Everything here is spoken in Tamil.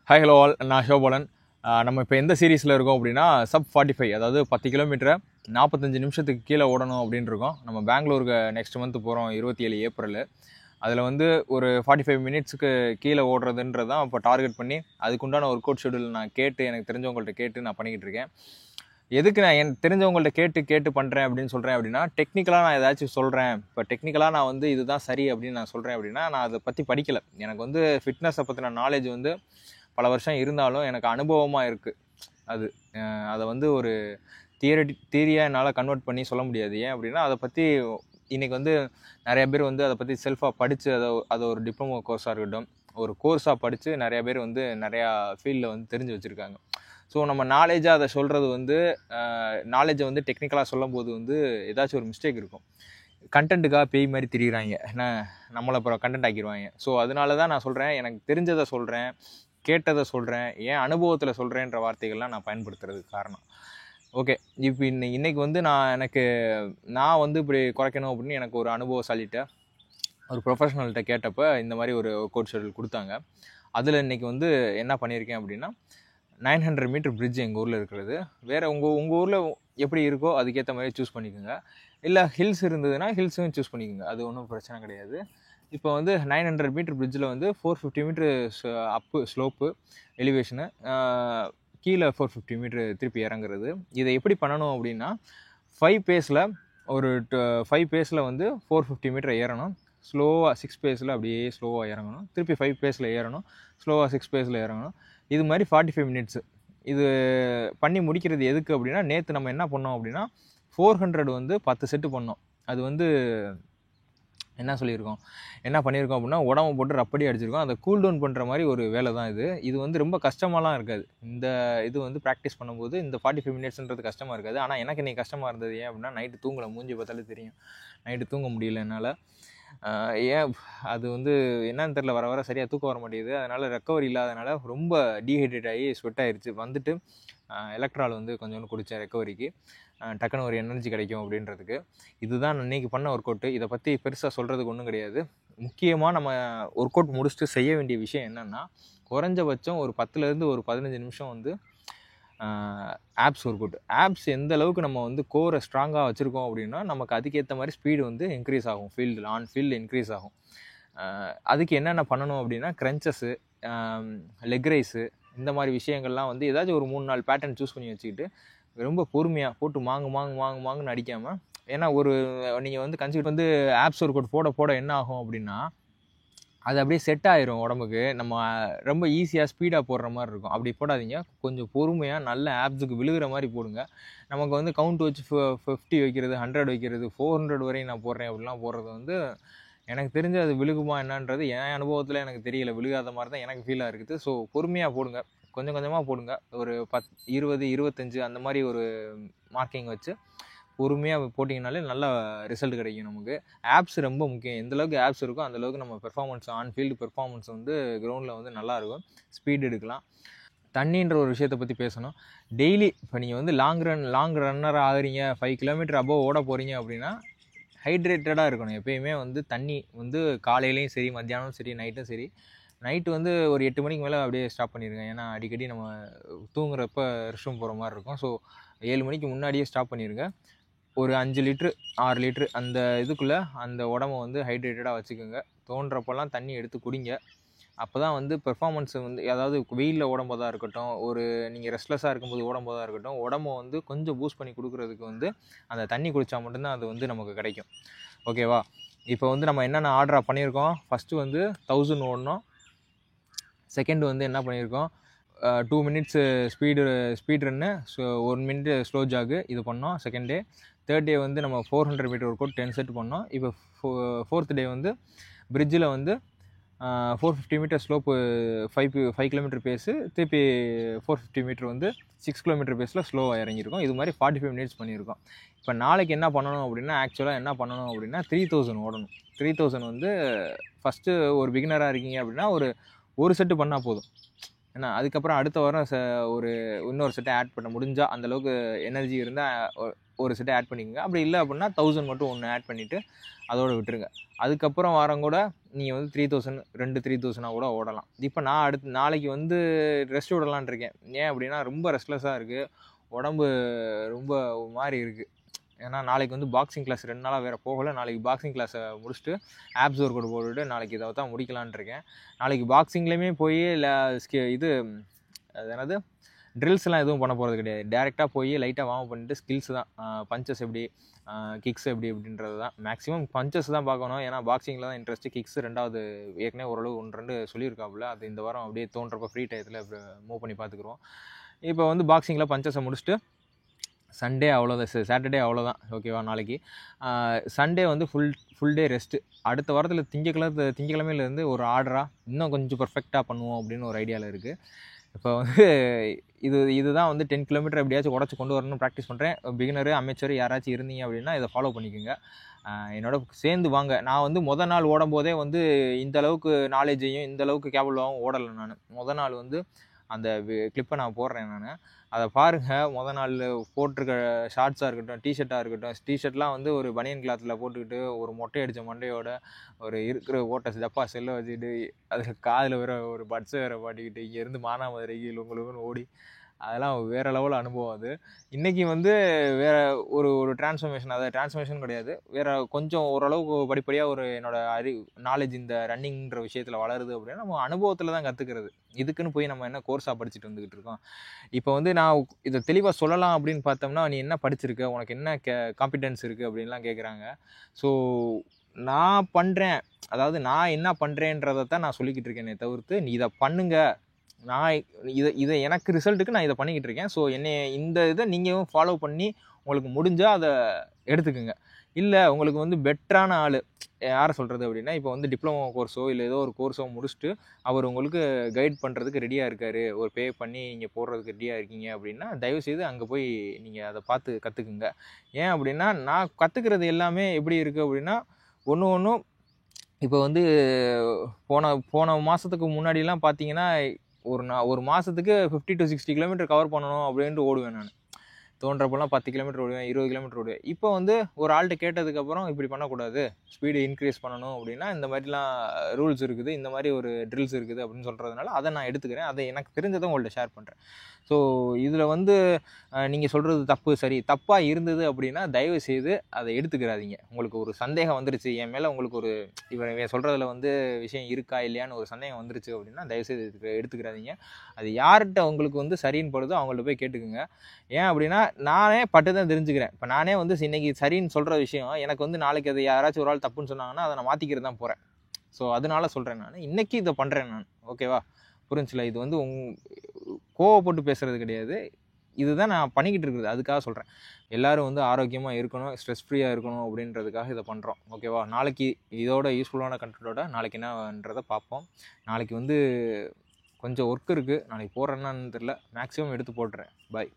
ஹாய் ஹலோ ஆல், நான் ஷோபோலன். நம்ம இப்போ எந்த சீரீஸில் இருக்கோம் அப்படின்னா சப் 45, அதாவது 10 கிலோமீட்டரை 45 நிமிஷத்துக்கு கீழே ஓடணும் அப்படின்னு இருக்கோம். நம்ம பெங்களூருக்கு நெக்ஸ்ட் மந்த் போகிறோம், 27 ஏப்ரல். அதில் வந்து ஒரு 45 மினிட்ஸுக்கு கீழே ஓடுறதுன்றது தான் இப்போ டார்கெட் பண்ணி அதுக்குண்டான ஒர்க் அவுட் ஷெடியூல் நான் எனக்கு தெரிஞ்சவங்கள்ட்ட கேட்டு நான் பண்ணிக்கிட்டு இருக்கேன். எதுக்கு நான் என் தெரிஞ்சவங்கள்ட்ட கேட்டு பண்ணுறேன் அப்படின்னு சொல்கிறேன் அப்படின்னா, டெக்னிக்கலாக நான் ஏதாச்சும் சொல்கிறேன். இப்போ டெக்னிக்கலாக நான் வந்து இதுதான் சரி அப்படின்னு நான் சொல்கிறேன் அப்படின்னா, நான் அதை பற்றி படிக்கலை. எனக்கு வந்து ஃபிட்னஸை பற்றின நாலேஜ் வந்து பல வருஷம் இருந்தாலும் எனக்கு அனுபவமாக இருக்குது. அதை வந்து ஒரு தியரியாக என்னால் கன்வெர்ட் பண்ணி சொல்ல முடியாது. ஏன் அப்படின்னா, அதை பற்றி இன்றைக்கி வந்து நிறைய பேர் வந்து அதை பற்றி செல்ஃபாக படித்து அதை ஒரு டிப்ளமோ கோர்ஸாக இருக்கட்டும், ஒரு கோர்ஸாக படித்து நிறையா பேர் வந்து நிறையா ஃபீல்டில் வந்து தெரிஞ்சு வச்சுருக்காங்க. ஸோ நம்ம நாலேஜாக அதை சொல்கிறது வந்து நாலேஜை வந்து டெக்னிக்கலாக சொல்லும் போது வந்து ஏதாச்சும் ஒரு மிஸ்டேக் இருக்கும். கண்டென்ட்டுக்காக பேய் மாதிரி திரிகிறாங்க, நம்மளை அப்புறம் கண்டென்ட் ஆக்கிடுவாங்க. ஸோ அதனால தான் நான் சொல்கிறேன், எனக்கு தெரிஞ்சதை சொல்கிறேன், கேட்டதை சொல்கிறேன், ஏன் அனுபவத்தில் சொல்கிறேன்ற வார்த்தைகள்லாம் நான் பயன்படுத்துறதுக்கு காரணம். ஓகே, இப்போ இன்றைக்கி வந்து நான் வந்து இப்படி குறைக்கணும் அப்படின்னு எனக்கு ஒரு அனுபவசாலிகிட்ட, ஒரு ப்ரொஃபஷனல்கிட்ட கேட்டப்போ இந்த மாதிரி ஒரு கோட் ஷெடியூல் கொடுத்தாங்க. அதில் இன்றைக்கி வந்து என்ன பண்ணியிருக்கேன் அப்படின்னா, 900 மீட்டர் பிரிட்ஜ் எங்கள் ஊரில் இருக்கிறது. வேறு உங்கள் ஊரில் எப்படி இருக்கோ அதுக்கேற்ற மாதிரி சூஸ் பண்ணிக்கோங்க. இல்லை ஹில்ஸ் இருந்ததுன்னா ஹில்ஸும் சூஸ் பண்ணிக்கோங்க, அது ஒன்றும் பிரச்சனை கிடையாது. இப்போ வந்து 900 மீட்டர் பிரிட்ஜில் வந்து 450 மீட்ரு அப்பு ஸ்லோப்பு எலிவேஷனு, கீழே 450 மீட்ரு திருப்பி இறங்குறது. இதை எப்படி பண்ணணும் அப்படின்னா, 5 பேஸில் வந்து 450 மீட்டர் ஏறணும். ஸ்லோவாக 6 பேஸில் அப்படியே ஸ்லோவாக இறங்கணும். திருப்பி 5 பேஸில் ஏறணும், ஸ்லோவாக 6 பேஸில் இறங்கணும். இது மாதிரி 45 மினிட்ஸு. இது பண்ணி முடிக்கிறது எதுக்கு அப்படின்னா, நேற்று நம்ம என்ன பண்ணோம் அப்படின்னா 400 வந்து 10 செட்டு பண்ணோம். அது வந்து என்ன பண்ணியிருக்கோம் அப்படின்னா, உடம்பு போட்டு ரப்படி அடிச்சிருக்கோம். அதை கூல் டவுன் பண்ணுற மாதிரி ஒரு வேலை தான் இது. இது வந்து ரொம்ப கஷ்டமாலாம் இருக்காது. இது வந்து ப்ராக்டிஸ் பண்ணும்போது இந்த 45 மினிட்ஸ்ன்றது கஷ்டமாக இருக்காது. ஆனால் எனக்கு இன்றைக்கி கஷ்டமாக இருந்தது. ஏன் அப்படின்னா, நைட்டு தூங்கலை. மூஞ்சி பார்த்தாலே தெரியும், நைட்டு தூங்க முடியல என்னால். ஏன் அது வந்து என்னன்னு தெரில, வர சரியாக தூக்கம் வர மாட்டேங்குது. அதனால் ரெக்கவரி இல்லாதனால ரொம்ப டீஹைட்ரேட் ஆகி ஸ்வெட் ஆகிடுச்சு. வந்துட்டு எலக்ட்ரால் வந்து கொஞ்சோண்டு குடித்தேன் ரெக்கவரிக்கு, டக்குன்னு ஒரு எனர்ஜி கிடைக்கும் அப்படின்றதுக்கு. இதுதான் நான் இன்றைக்கி பண்ண ஒர்க் அவுட்டு. இதை பற்றி பெருசாக சொல்கிறதுக்கு ஒன்றும் கிடையாது. முக்கியமாக நம்ம ஒர்க் அவுட் முடிச்சுட்டு செய்ய வேண்டிய விஷயம் என்னென்னா, குறைஞ்சபட்சம் ஒரு 10லேருந்து ஒரு 15 நிமிஷம் வந்து ஆப்ஸ் ஒர்க் அவுட். ஆப்ஸ் எந்த அளவுக்கு நம்ம வந்து கோரை ஸ்ட்ராங்காக வச்சுருக்கோம் அப்படின்னா, நமக்கு அதுக்கேற்ற மாதிரி ஸ்பீடு வந்து இன்க்ரீஸ் ஆகும், ஆன் ஃபீல்டு இன்க்ரீஸ் ஆகும். அதுக்கு என்னென்ன பண்ணணும் அப்படின்னா, க்ரன்ச்சஸ்ஸு, லெக் ரைஸு, இந்த மாதிரி விஷயங்கள்லாம் வந்து ஏதாச்சும் ஒரு 3-4 பேட்டர்ன் சூஸ் பண்ணி வச்சுக்கிட்டு ரொம்ப பொறுமையாக போட்டு மாங்குன்னு அடிக்காமல். ஏன்னா நீங்கள் வந்து கன்சிடர் வந்து ஆப்ஸ் ஒர்க் அவுட் போட என்ன ஆகும் அப்படின்னா, அது அப்படியே செட் ஆயிரும் உடம்புக்கு. நம்ம ரொம்ப ஈஸியாக ஸ்பீடாக போடுற மாதிரி இருக்கும். அப்படி போடாதீங்க, கொஞ்சம் பொறுமையாக நல்ல ஆப்ஸுக்கு விழுகிற மாதிரி போடுங்க. நமக்கு வந்து கவுண்ட் வச்சு 50 வைக்கிறது, 100 வைக்கிறது, 400 வரையும் நான் போடுறேன் அப்படிலாம் போடுறது வந்து எனக்கு தெரிஞ்சு அது விழுகுமா என்னன்றது என் அனுபவத்தில் எனக்கு தெரியல. விழுகாத மாதிரி தான் எனக்கு ஃபீலாக இருக்குது. ஸோ பொறுமையாக போடுங்க, கொஞ்சம் கொஞ்சமாக போடுங்க. ஒரு 10, 20, 25 அந்த மாதிரி ஒரு மார்க்கிங் வச்சு பொறுமையாக போட்டிங்கனாலே நல்ல ரிசல்ட் கிடைக்கும் நமக்கு. ஆப்ஸ் ரொம்ப முக்கியம். எந்தளவுக்கு ஆப்ஸ் இருக்கோ அந்தளவுக்கு நம்ம பெர்ஃபார்மன்ஸ், ஆன் ஃபீல்டு பெர்ஃபார்மன்ஸ் வந்து கிரவுண்டில் வந்து நல்லாயிருக்கும், ஸ்பீடு எடுக்கலாம். தண்ணின்ற ஒரு விஷயத்தை பற்றி பேசணும். டெய்லி இப்போ நீங்கள் வந்து லாங் ரன்னர் ஆகுறீங்க, 5 கிலோமீட்டர் அபோவ் ஓட போகிறீங்க அப்படின்னா, ஹைட்ரேட்டடாக இருக்கணும். எப்பயுமே வந்து தண்ணி வந்து காலையிலையும் சரி, மத்தியானமும் சரி, நைட்டும் சரி. நைட்டு வந்து ஒரு 8 மணிக்கு மேலே அப்படியே ஸ்டாப் பண்ணிடுங்க. ஏன்னா அடிக்கடி நம்ம தூங்குறப்ப ரெஸ்ட் ரூம் போகிற மாதிரி இருக்கும். ஸோ 7 மணிக்கு முன்னாடியே ஸ்டாப் பண்ணிடுங்க. ஒரு 5 லிட்ரு 6 லிட்ரு அந்த இதுக்குள்ளே அந்த உடம்பை வந்து ஹைட்ரேட்டடாக வச்சுக்கோங்க. தோன்றப்பெல்லாம் தண்ணி எடுத்து குடிங்க. அப்போ தான் வந்து பெர்ஃபார்மன்ஸ் வந்து, அதாவது வெயிலில் ஓடும்போதாக இருக்கட்டும், நீங்கள் ரெஸ்ட்லெஸ்ஸாக இருக்கும்போது ஓடும்போதாக இருக்கட்டும், உடம்பை வந்து கொஞ்சம் பூஸ்ட் பண்ணி கொடுக்குறதுக்கு வந்து அந்த தண்ணி குடித்தா மட்டும்தான் அது வந்து நமக்கு கிடைக்கும். ஓகேவா? இப்போ வந்து நம்ம என்னென்ன ஆர்டராக பண்ணியிருக்கோம், ஃபஸ்ட்டு வந்து 1000 ஓடணும். செகண்டு வந்து என்ன பண்ணியிருக்கோம், 2 minutes speed run, 1 minute slow Jakhu, இது பண்ணோம் செகண்ட் டே. தேர்ட் டே வந்து நம்ம 400 மீட்டர் ஒர்க் அவுட் 10 செட் பண்ணோம். இப்போ 4th டே வந்து பிரிட்ஜில் வந்து 450 மீட்டர் ஸ்லோப்பு, 5 கிலோமீட்டர் பேஸு, திருப்பி 450 மீட்டர் வந்து 6 கிலோமீட்டர் பேஸில் ஸ்லோவாக இறங்கியிருக்கோம். இது மாதிரி 45 மினிட்ஸ் பண்ணியிருக்கோம். இப்போ நாளைக்கு என்ன பண்ணணும் அப்படின்னா, ஆக்சுவலாக என்ன பண்ணணும் அப்படின்னா 3000 ஓடணும். 3000 வந்து ஃபஸ்ட்டு ஒரு பிகினராக இருக்கீங்க அப்படின்னா ஒரு செட்டு பண்ணால் போதும். ஏன்னா அதுக்கப்புறம் அடுத்த வாரம் ஒரு இன்னொரு செட்டை ஆட் பண்ண முடிஞ்சால் அந்தளவுக்கு எனர்ஜி இருந்தால் ஒரு செட்டை ஆட் பண்ணிக்கோங்க. அப்படி இல்லை அப்படின்னா 1000 மட்டும் ஒன்று ஆட் பண்ணிவிட்டு அதோடு விட்டுருங்க. அதுக்கப்புறம் வாரம் கூட நீங்கள் வந்து 3000 3000 கூட ஓடலாம். இப்போ நான் நாளைக்கு வந்து ரெஸ்ட் விடலான் இருக்கேன். ஏன் அப்படின்னா ரொம்ப ரெஸ்ட்லெஸ்ஸாக இருக்குது, உடம்பு ரொம்ப மாதிரி இருக்குது. ஏன்னா நாளைக்கு வந்து பாக்ஸிங் கிளாஸ் 2 நாளாக வேறு போகலை. நாளைக்கு பாக்ஸிங் கிளாஸை முடிச்சுட்டு ஆப்ஸ் ஒர்க் அவுட் போட்டுவிட்டு நாளைக்கு இதை தான் முடிக்கலான் இருக்கேன். நாளைக்கு பாக்ஸிங்லேயுமே போய் இது அது என்னது ட்ரில்ஸ்லாம் எதுவும் பண்ண போகிறது கிடையாது. டேரெக்டாக போய் லைட்டாக வார்ம் பண்ணிட்டு ஸ்கில்ஸ் தான், பஞ்சஸ் எப்படி, கிக்ஸ் எப்படி அப்படின்றது தான். மேக்ஸிமம் பஞ்சஸ் தான் பார்க்கணும். ஏன்னா பாக்ஸிங்கில் தான் இன்ட்ரெஸ்ட்டு. கிக்ஸ் 2வது ஏற்கனவே ஓரளவு 1-2 சொல்லியிருக்காப்புல. அது இந்த வாரம் அப்படியே தோன்றப்போ ஃப்ரீ டயத்தில் மூவ் பண்ணி பார்த்துக்குறோம். இப்போ வந்து பாக்ஸிங்கில் பஞ்சஸை முடிச்சுட்டு சண்டே அவ்வளோதான், சாட்டர்டே அவ்வளோதான். ஓகேவா? நாளைக்கு சண்டே வந்து ஃபுல் டே ரெஸ்ட்டு. அடுத்த வாரத்தில் திங்கக்கிழமையிலேருந்து ஒரு ஆர்டராக இன்னும் கொஞ்சம் பர்ஃபெக்டாக பண்ணுவோம் அப்படின்னு ஒரு ஐடியாவில் இருக்குது. இப்போ வந்து இதுதான் வந்து 10 கிலோமீட்டர் எப்படியாச்சும் உடச்சி கொண்டு வரணும்னு ப்ராக்டிஸ் பண்ணுறேன். பிகினரு, அமைச்சர் யாராச்சும் இருந்தீங்க அப்படின்னா இதை ஃபாலோ பண்ணிக்கோங்க. என்னோட சேர்ந்து வாங்க. நான் வந்து நாள் ஓடும் போதே வந்து இந்த அளவுக்கு நாலேஜையும் இந்த அளவுக்கு கேபிளாகவும் ஓடலை. நான் நாள் வந்து அந்த கிளிப்பை நான் போடுறேன். நான் அதை பாருங்கள். நாள் போட்டிருக்க ஷார்ட்ஸாக இருக்கட்டும், டிஷர்ட்டாக இருக்கட்டும். டிஷர்ட்லாம் வந்து ஒரு பனியன் கிளாத்தில் போட்டுக்கிட்டு ஒரு மொட்டை அடித்த மண்டையோட ஒரு இருக்கிற ஓட்ட டப்பா செல்லை வச்சுக்கிட்டு அதுக்கு காதில் வேறு ஒரு பட்ஸை வேறு பாட்டிக்கிட்டு இங்கேருந்து மானாமதுரைக்கு உங்களுக்குன்னு ஓடி அதெல்லாம் வேறு லெவலில் அனுபவம். அது இன்றைக்கி வந்து வேறு ஒரு டிரான்ஸ்ஃபர்மேஷன், அதாவது டிரான்ஸ்ஃபர்மேஷன் கிடையாது, வேறு கொஞ்சம் ஓரளவுக்கு படிப்படியாக ஒரு என்னோடய நாலேஜ் இந்த ரன்னிங்கிற விஷயத்தில் வளருது அப்படின்னா நம்ம அனுபவத்தில் தான் கற்றுக்கிறது. இதுக்குன்னு போய் நம்ம என்ன கோர்ஸாக படிச்சுட்டு வந்துக்கிட்டு இருக்கோம். இப்போ வந்து நான் இதை தெளிவாக சொல்லலாம் அப்படின்னு பார்த்தோம்னா, நீ என்ன படிச்சிருக்க, உனக்கு என்ன காம்பிடன்ஸ் இருக்குது அப்படின்லாம் கேட்குறாங்க. ஸோ நான் பண்ணுறேன், அதாவது நான் என்ன பண்ணுறேன்றதை தான் நான் சொல்லிக்கிட்டு இருக்கேனே தவிர்த்து நீ இதை பண்ணுங்க, நான் இதை எனக்கு ரிசல்ட்டுக்கு நான் இதை பண்ணிக்கிட்டு இருக்கேன். ஸோ இந்த இதை நீங்களும் ஃபாலோ பண்ணி உங்களுக்கு முடிஞ்சால் அதை எடுத்துக்கோங்க. இல்லை உங்களுக்கு வந்து பெட்டரான ஆள் யாரை சொல்கிறது அப்படின்னா, இப்போ வந்து டிப்ளமோ கோர்ஸோ இல்லை ஏதோ ஒரு கோர்ஸோ முடிச்சுட்டு அவர் உங்களுக்கு கைட் பண்ணுறதுக்கு ரெடியாக இருக்கார், ஒரு பே பண்ணி நீங்கள் போடுறதுக்கு ரெடியாக இருக்கீங்க அப்படின்னா தயவுசெய்து அங்கே போய் நீங்கள் அதை பார்த்து கற்றுக்குங்க. ஏன் அப்படின்னா நான் கற்றுக்கிறது எல்லாமே எப்படி இருக்குது அப்படின்னா, ஒன்றும் இப்போ வந்து போன மாதத்துக்கு முன்னாடிலாம் பார்த்தீங்கன்னா ஒரு மாதத்துக்கு 50 to 60 கிலோமீட்டர் கவர் பண்ணணும் அப்படின்ட்டு ஓடுவேன். நான் தோன்றப்பெல்லாம் 10 கிலோமீட்டர் ஓடுவேன், 20 கிலோமீட்டர் ஓடுவேன். இப்போ வந்து ஒரு ஆள்கிட்ட கேட்டதுக்கப்புறம் இப்படி பண்ணக்கூடாது, ஸ்பீடு இன்க்ரீஸ் பண்ணணும் அப்படின்னா இந்த மாதிரிலாம் ரூல்ஸ் இருக்குது, இந்த மாதிரி ஒரு ட்ரில்ஸ் இருக்குது அப்படின்னு சொல்கிறதுனால அதை நான் எடுத்துக்கிறேன். அதை எனக்கு தெரிஞ்சதை உங்கள்கிட்ட ஷேர் பண்ணுறேன். ஸோ இதில் வந்து நீங்கள் சொல்கிறது தப்பு சரி தப்பாக இருந்தது அப்படின்னா தயவு செய்து அதை எடுத்துக்கிறாதீங்க. உங்களுக்கு ஒரு சந்தேகம் வந்துருச்சு, என் மேலே உங்களுக்கு ஒரு இவன் சொல்கிறதுல வந்து விஷயம் இருக்கா இல்லையான்னு ஒரு சந்தேகம் வந்துருச்சு அப்படின்னா தயவுசெய்து எடுத்துக்கிறாதீங்க. அது யார்கிட்ட உங்களுக்கு வந்து சரின்னு படுதோ அவங்கள்ட்ட போய் கேட்டுக்குங்க. ஏன் அப்படின்னா நானே பட்டு தான் தெரிஞ்சுக்கிறேன். இப்போ நானே வந்து இன்றைக்கி சரின்னு சொல்கிற விஷயம் எனக்கு வந்து நாளைக்கு அது யாராச்சும் ஒரு ஆள் தப்புன்னு சொன்னாங்கன்னா அதை நான் மாற்றிக்கிறது தான் போகிறேன். ஸோ அதனால சொல்கிறேன், நான் இன்றைக்கி இதை பண்ணுறேன் நான். ஓகேவா? புரிஞ்சுல? இது வந்து கோவப்பட்டு பேசுகிறது கிடையாது, இதுதான் நான் பண்ணிக்கிட்டு இருக்கிறது. அதுக்காக சொல்கிறேன், எல்லோரும் வந்து ஆரோக்கியமாக இருக்கணும், ஸ்ட்ரெஸ் ஃப்ரீயாக இருக்கணும் அப்படின்றதுக்காக இதை பண்ணுறோம். ஓகேவா? நாளைக்கு இதோட யூஸ்ஃபுல்லான கண்டென்ட்டோட நாளைக்கு என்னன்றதை பார்ப்போம். நாளைக்கு வந்து கொஞ்சம் ஒர்க் இருக்குது, நாளைக்கு போடுறேன்னான்னு தெரில, மேக்ஸிமம் எடுத்து போட்டுறேன். பாய்.